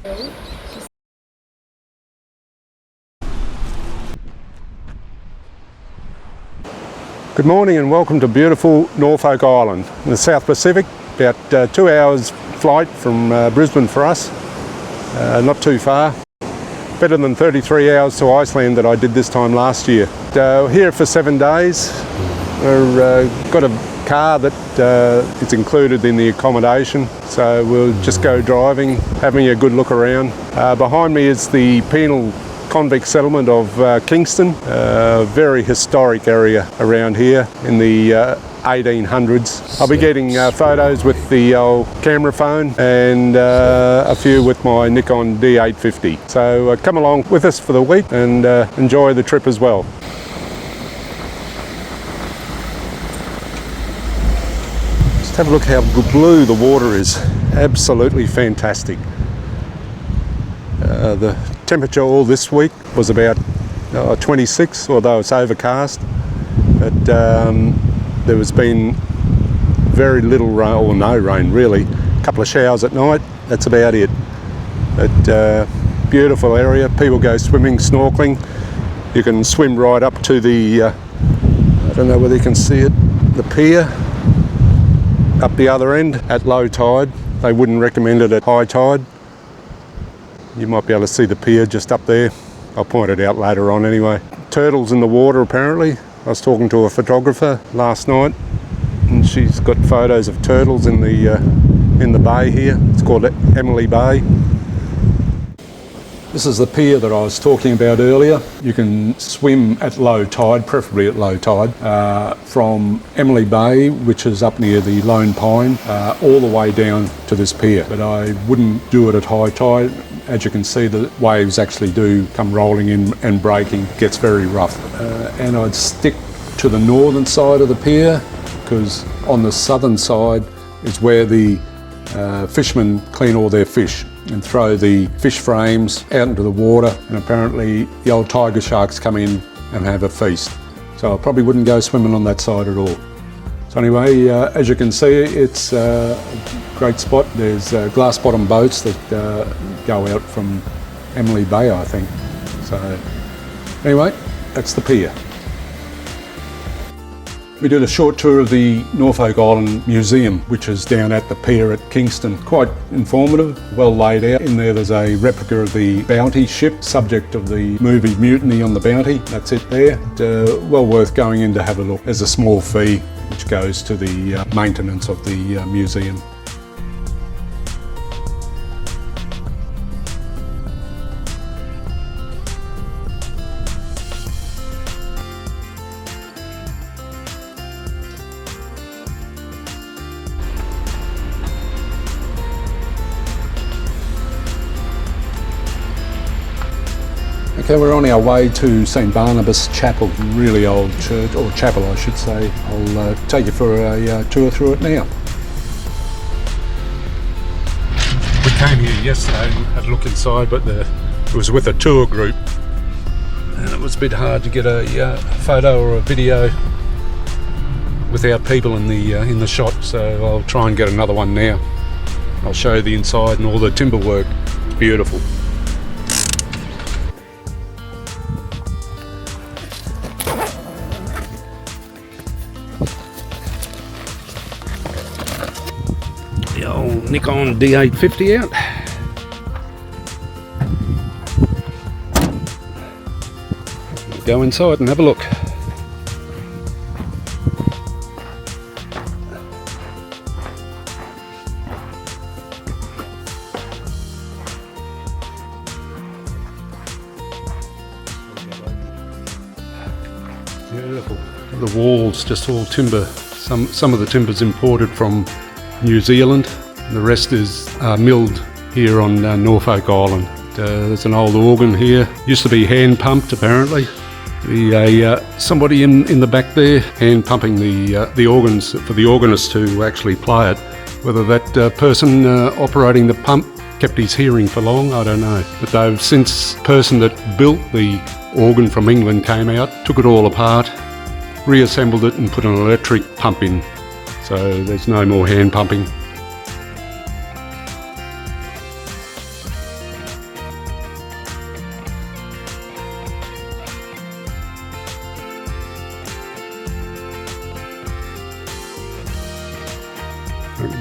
Good morning and welcome to beautiful Norfolk Island in the South Pacific. About 2 hours flight from Brisbane for us, not too far. Better than 33 hours to Iceland that I did this time last year. Here for 7 days. We've got a car that it's included in the accommodation, so we'll just go driving, having a good look around. Behind me is the penal convict settlement of Kingston, a very historic area around here in the 1800s. I'll be getting photos with the old camera phone and a few with my Nikon D850. So come along with us for the week and enjoy the trip as well. Just have a look how blue the water is. Absolutely fantastic. The temperature all this week was about 26, although it's overcast, but there has been very little rain, or no rain really. A couple of showers at night, that's about it. But beautiful area. People go swimming, snorkeling. You can swim right up to the, I don't know whether you can see it, the pier up the other end at low tide. They wouldn't recommend it at high tide. You might be able to see the pier just up there. I'll point it out later on anyway. Turtles in the water apparently. I was talking to a photographer last night and she's got photos of turtles in the bay here. It's called Emily Bay. This is the pier that I was talking about earlier. You can swim at low tide, preferably at low tide, from Emily Bay, which is up near the Lone Pine, all the way down to this pier. But I wouldn't do it at high tide. As you can see, the waves actually do come rolling in and breaking. It gets very rough. And I'd stick to the northern side of the pier because on the southern side is where the fishermen clean all their fish and throw the fish frames out into the water, and apparently the old tiger sharks come in and have a feast. So I probably wouldn't go swimming on that side at all. So anyway, as you can see, it's a great spot. There's glass bottom boats that go out from Emily Bay, I think. So anyway, that's the pier. We did a short tour of the Norfolk Island Museum, which is down at the pier at Kingston. Quite informative, well laid out. In there there's a replica of the Bounty ship, subject of the movie Mutiny on the Bounty. That's it there. Well worth going in to have a look. There's a small fee which goes to the maintenance of the museum. Okay, we're on our way to St Barnabas Chapel, really old church, or chapel I should say. I'll take you for a tour through it now. We came here yesterday and had a look inside, but it was with a tour group and it was a bit hard to get a photo or a video without people in the shot, so I'll try and get another one now. I'll show you the inside and all the timber work. It's beautiful. The old Nikon D850 out. We'll go inside and have a look. Beautiful. The walls just all timber. Some of the timber's imported from New Zealand. The rest is milled here on Norfolk Island. There's an old organ here. Used to be hand pumped apparently. Somebody in the back there hand pumping the organs for the organist to actually play it. Whether that person operating the pump kept his hearing for long, I don't know. But they've since, person that built the organ from England came out, took it all apart, reassembled it and put an electric pump in. So there's no more hand pumping.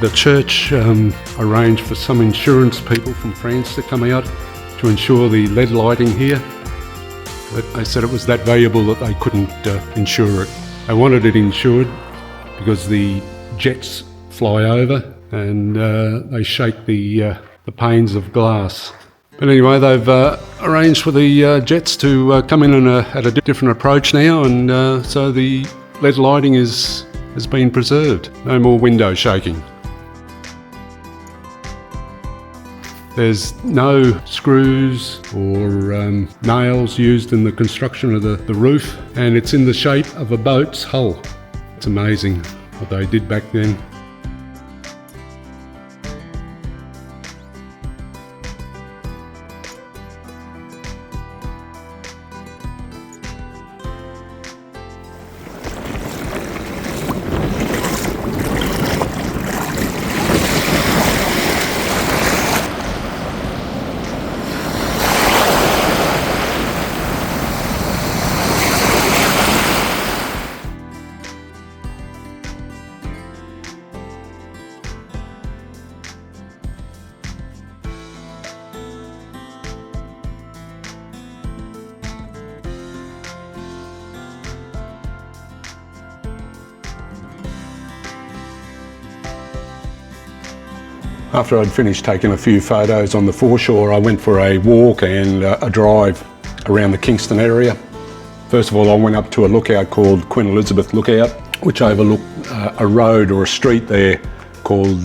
The church arranged for some insurance people from France to come out to ensure the lead lighting here. But they said it was that valuable that they couldn't insure it. They wanted it insured because the jets fly over and they shake the panes of glass. But anyway, they've arranged for the jets to come in at a different approach now, and so the lead lighting has been preserved. No more window shaking. There's no screws or nails used in the construction of the roof, and it's in the shape of a boat's hull. It's amazing what they did back then. After I'd finished taking a few photos on the foreshore, I went for a walk and a drive around the Kingston area. First of all, I went up to a lookout called Queen Elizabeth Lookout, which overlooked a road or a street there called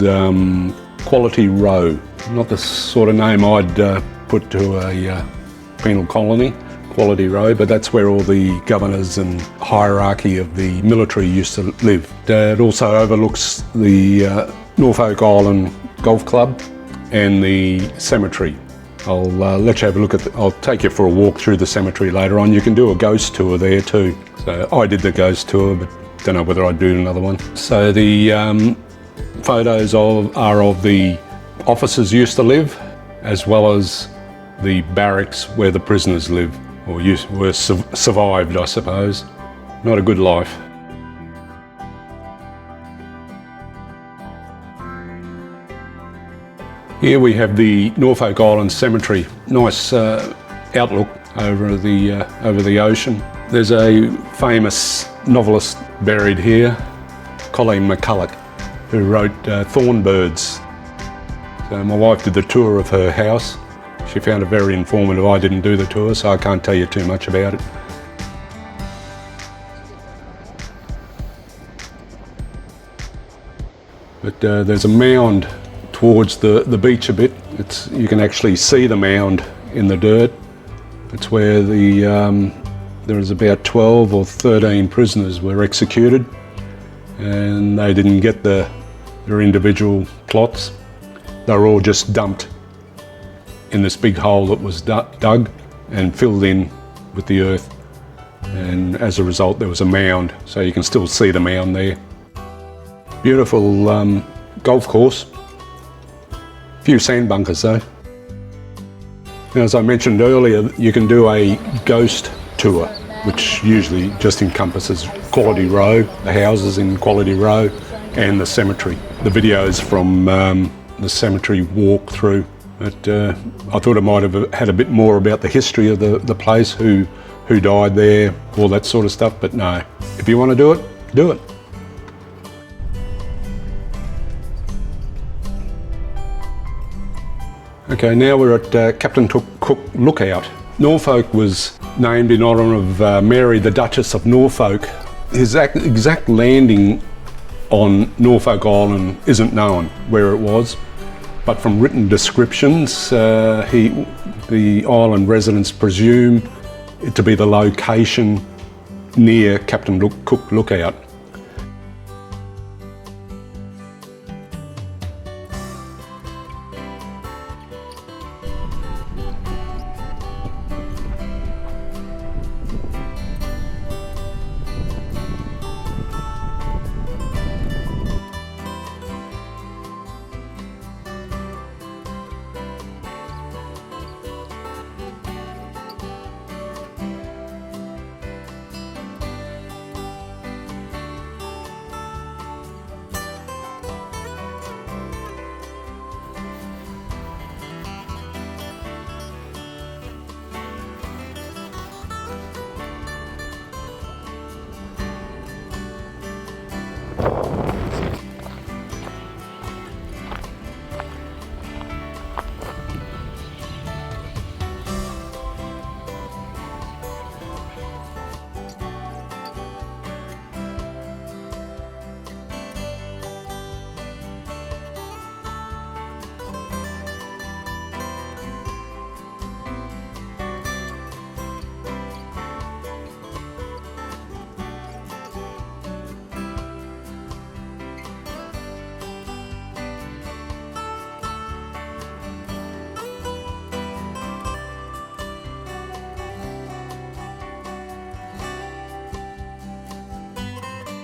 Quality Row. Not the sort of name I'd put to a penal colony, Quality Row, but that's where all the governors and hierarchy of the military used to live. It also overlooks the Norfolk Island Golf Club and the cemetery. I'll let you have a look at I'll take you for a walk through the cemetery later on. You can do a ghost tour there too. So I did the ghost tour, but don't know whether I'd do another one. So the photos are of the officers used to live, as well as the barracks where the prisoners live, or were survived, I suppose. Not a good life. Here we have the Norfolk Island Cemetery. Nice outlook over the ocean. There's a famous novelist buried here, Colleen McCulloch, who wrote Thornbirds. So my wife did the tour of her house. She found it very informative. I didn't do the tour, so I can't tell you too much about it. But there's a mound towards the beach a bit. You can actually see the mound in the dirt. It's where there was about 12 or 13 prisoners were executed, and they didn't get their individual plots. They were all just dumped in this big hole that was dug and filled in with the earth, and as a result there was a mound, so you can still see the mound there. Beautiful golf course. Few sand bunkers though. Now, as I mentioned earlier, you can do a ghost tour, which usually just encompasses Quality Row, the houses in Quality Row, and the cemetery. The videos from the cemetery walk through. But I thought I might have had a bit more about the history of the place, who died there, all that sort of stuff, but no. If you want to do it, do it. Okay, now we're at Captain Cook Lookout. Norfolk was named in honour of Mary, the Duchess of Norfolk. His exact landing on Norfolk Island isn't known where it was, but from written descriptions, the island residents presume it to be the location near Captain Cook Lookout.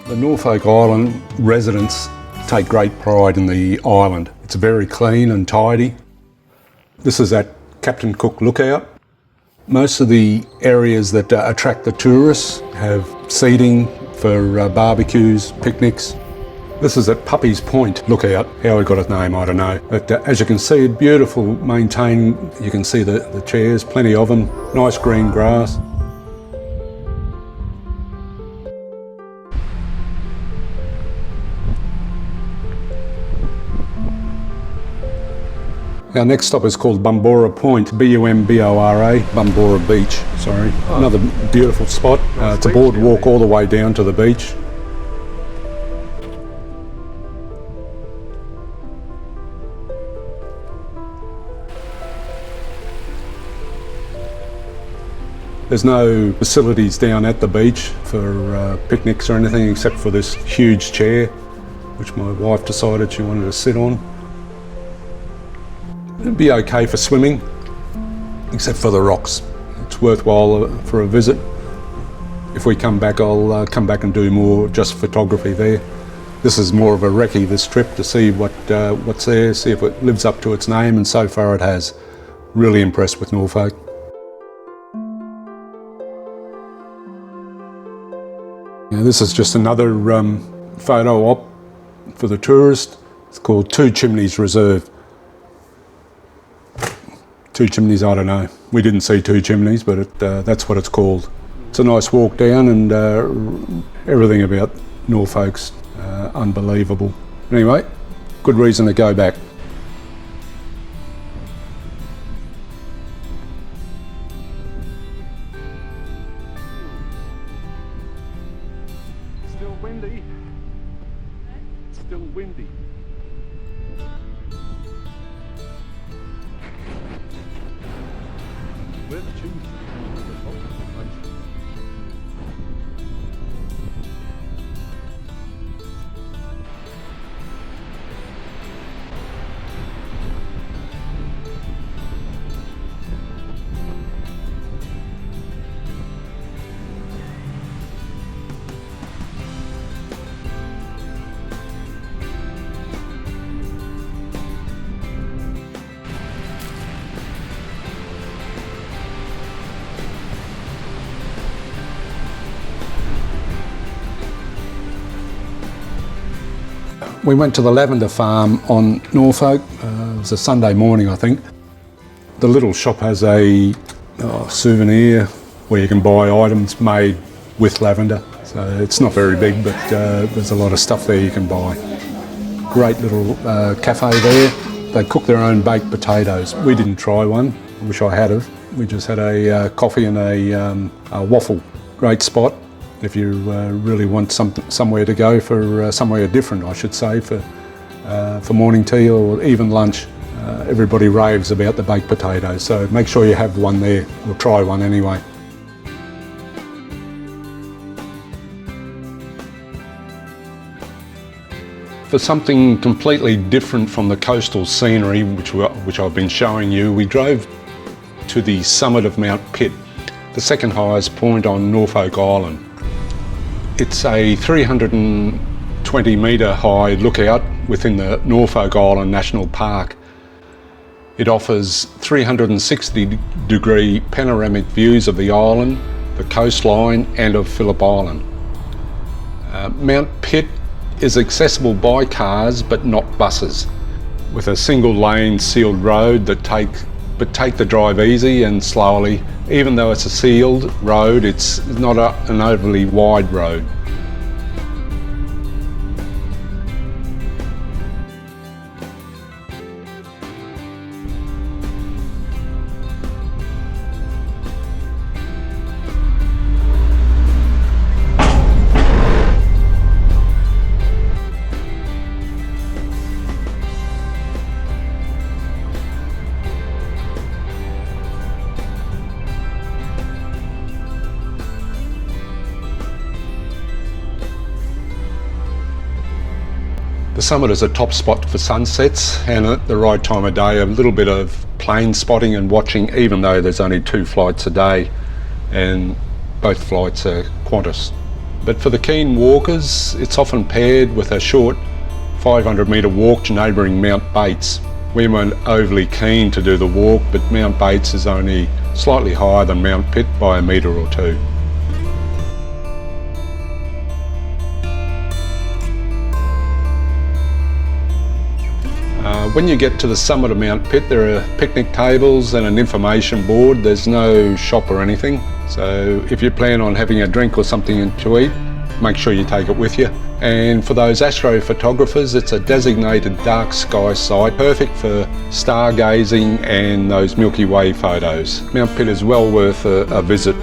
The Norfolk Island residents take great pride in the island. It's very clean and tidy. This is at Captain Cook Lookout. Most of the areas that attract the tourists have seating for barbecues, picnics. This is at Puppy's Point Lookout. How it got its name, I don't know. But as you can see, beautiful, maintained. You can see the chairs, plenty of them, nice green grass. Our next stop is called Bumbora Point, B-U-M-B-O-R-A, Bumbora Beach, sorry. Another beautiful spot. It's a boardwalk all the way down to the beach. There's no facilities down at the beach for picnics or anything except for this huge chair, which my wife decided she wanted to sit on. It'd be okay for swimming, except for the rocks. It's worthwhile for a visit. If we come back, I'll come back and do more just photography there. This is more of a recce this trip to see what's there, see if it lives up to its name, and so far it has. Really impressed with Norfolk. This is just another photo op for the tourist. It's called Two Chimneys Reserve. Two chimneys, I don't know. We didn't see two chimneys, but that's what it's called. It's a nice walk down, and everything about Norfolk's unbelievable. Anyway, good reason to go back. Still windy. Still windy. We're the chimneys. We went to the lavender farm on Norfolk. It was a Sunday morning, I think. The little shop has a souvenir where you can buy items made with lavender. So it's not very big, but there's a lot of stuff there you can buy. Great little cafe there. They cook their own baked potatoes. We didn't try one. I wish I had have. We just had a coffee and a waffle. Great spot. If you really want somewhere to go for somewhere different, I should say, for morning tea or even lunch. Everybody raves about the baked potatoes, so make sure you have one there, or try one anyway. For something completely different from the coastal scenery, which I've been showing you, we drove to the summit of Mount Pitt, the second highest point on Norfolk Island. It's a 320 metre high lookout within the Norfolk Island National Park. It offers 360-degree panoramic views of the island, the coastline and of Phillip Island. Mount Pitt is accessible by cars but not buses, with a single lane sealed road that take the drive easy and slowly. Even though it's a sealed road, it's not an overly wide road. The summit is a top spot for sunsets, and at the right time of day a little bit of plane spotting and watching, even though there's only 2 flights a day and both flights are Qantas. But for the keen walkers, it's often paired with a short 500 metre walk to neighbouring Mount Bates. We weren't overly keen to do the walk, but Mount Bates is only slightly higher than Mount Pitt by a metre or two. When you get to the summit of Mount Pitt, there are picnic tables and an information board. There's no shop or anything, so if you plan on having a drink or something to eat, make sure you take it with you. And for those astrophotographers, it's a designated dark sky site, perfect for stargazing and those Milky Way photos. Mount Pitt is well worth a visit.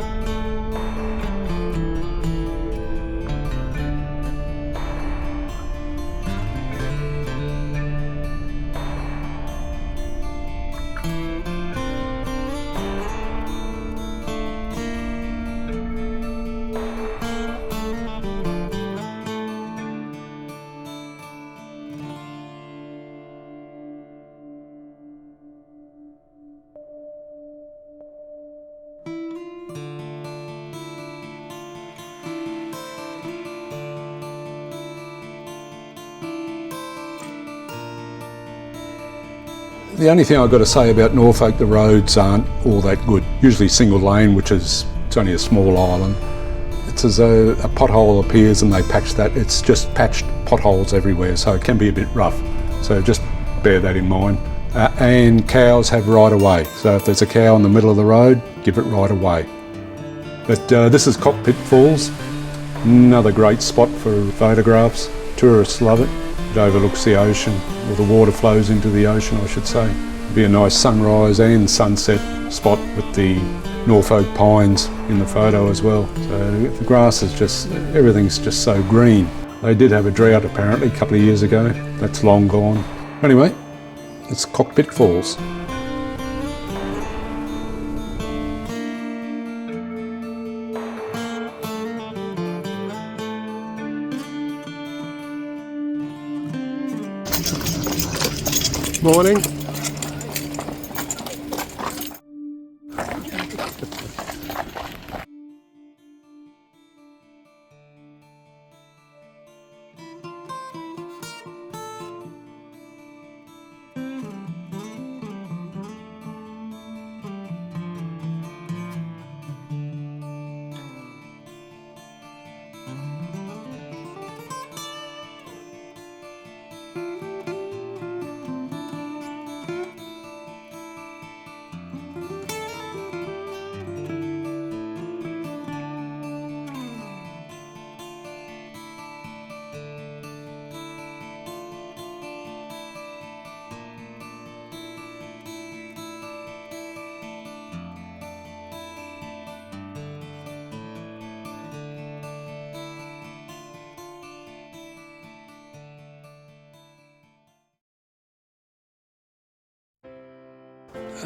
The only thing I've got to say about Norfolk, the roads aren't all that good. Usually single lane, it's only a small island. It's as though a pothole appears and they patch that. It's just patched potholes everywhere, so it can be a bit rough. So just bear that in mind. And cows have right of way. So if there's a cow in the middle of the road, give it right of way. But this is Cockpit Falls, another great spot for photographs. Tourists love it. It overlooks the ocean, or the water flows into the ocean, I should say. It'd be a nice sunrise and sunset spot with the Norfolk pines in the photo as well. So the grass is everything's just so green. They did have a drought apparently a couple of years ago. That's long gone. Anyway, it's Cockpit Falls. Morning.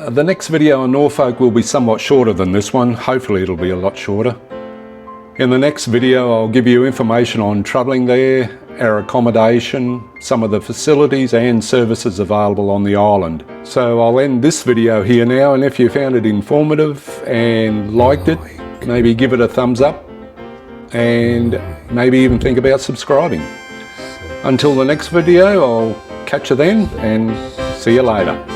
The next video on Norfolk will be somewhat shorter than this one. Hopefully it'll be a lot shorter. In the next video I'll give you information on travelling there, our accommodation, some of the facilities and services available on the island. So I'll end this video here now, and if you found it informative and liked it, maybe give it a thumbs up and maybe even think about subscribing. Until the next video, I'll catch you then and see you later.